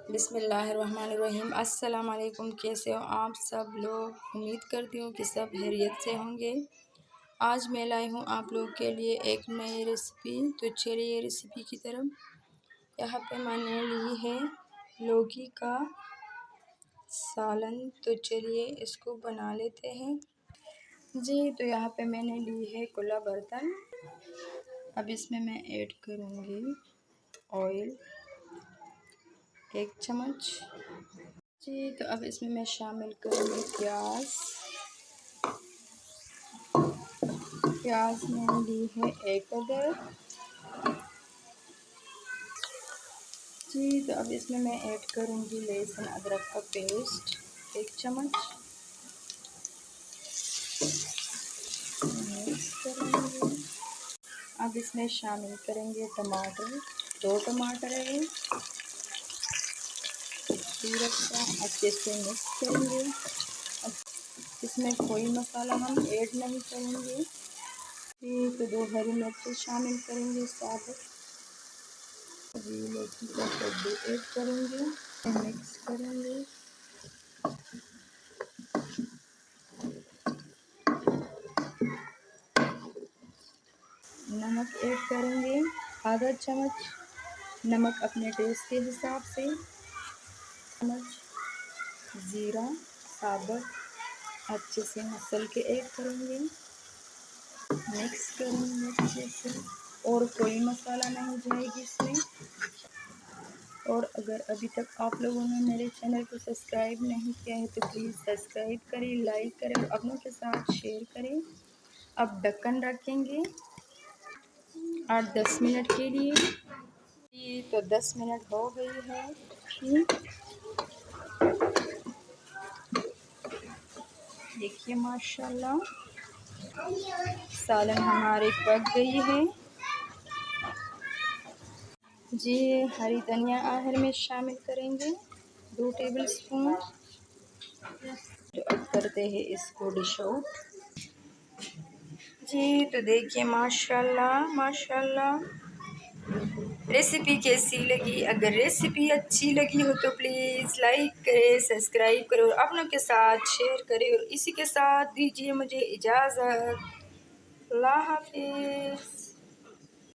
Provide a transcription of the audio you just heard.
बिस्मिल्लाहिर्रहमानिर्रहीम। अस्सलाम वालेकुम। कैसे हो आप सब लोग? उम्मीद करती हूँ कि सब खैरियत से होंगे। आज मैं लाई हूँ आप लोगों के लिए एक नई रेसिपी। तो चलिए रेसिपी की तरफ। यहाँ पे मैंने ली है लौकी का सालन। तो चलिए इसको बना लेते हैं जी। तो यहाँ पे मैंने ली है खुला बर्तन। अब इसमें मैं ऐड करूँगी ऑयल 1 चम्मच जी। तो अब इसमें मैं शामिल करूँगी प्याज मैंने ली है 1 अदद जी। तो अब इसमें मैं ऐड करूँगी लहसुन अदरक का पेस्ट 1 चम्मच मिक्स करेंगे। अब इसमें शामिल करेंगे टमाटर, 2 टमाटर है, पूरा अच्छे से मिक्स करेंगे। अब इसमें कोई मसाला हम ऐड नहीं करेंगे। तो 2 हरी मिर्च शामिल करेंगे साबुत। अभी लौकी का कद्दू ऐड करेंगे, मिक्स करेंगे। नमक ऐड करेंगे आधा चम्मच, नमक अपने टेस्ट के हिसाब से। चम्मच ज़ीरा साबुत अच्छे से मसल के ऐड करेंगे, मिक्स करेंगे अच्छे से। और कोई मसाला नहीं जाएगी इसमें। और अगर अभी तक आप लोगों ने मेरे चैनल को सब्सक्राइब नहीं किया है तो प्लीज़ सब्सक्राइब करें, लाइक करें और अपनों के साथ शेयर करें। अब ढक्कन रखेंगे 8-10 मिनट के लिए। ये तो 10 मिनट हो गई है। देखिए माशाल्लाह सालन हमारी पक गई है जी। हरी धनिया आखिर में शामिल करेंगे 2 टेबल स्पून। तो अब करते हैं इसको डिश आउट जी। तो देखिए माशाल्लाह माशाल्लाह रेसिपी कैसी लगी? अगर रेसिपी अच्छी लगी हो तो प्लीज़ लाइक करें, सब्सक्राइब करें और अपनों के साथ शेयर करें। और इसी के साथ दीजिए मुझे इजाज़त। अल्लाह हाफिज़।